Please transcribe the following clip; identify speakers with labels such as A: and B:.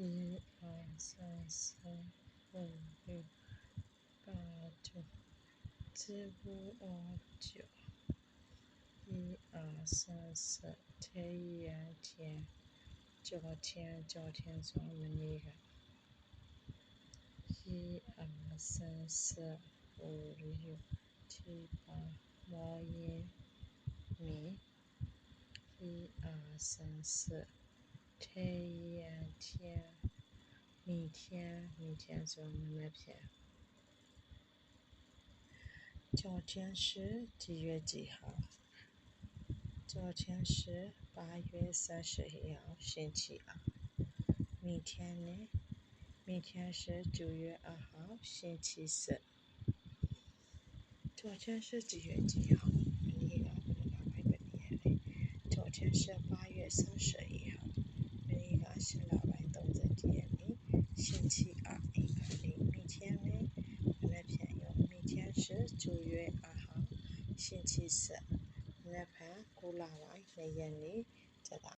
A: 一二三四五六八九，十五二九，一二三四，天眼天，昨天算哪个？一二三四五六七八，我也没。一二三四，天眼天，明天算哪天？昨天是几月几号？昨天是8月31号，星期二。明天呢？明天是9月2号，星期四。昨天是几月几号？昨天是8月31号。明天是老板都在店里，星期二明天呢？那天明天是9月2号，星期四。那天古老板在店里在打。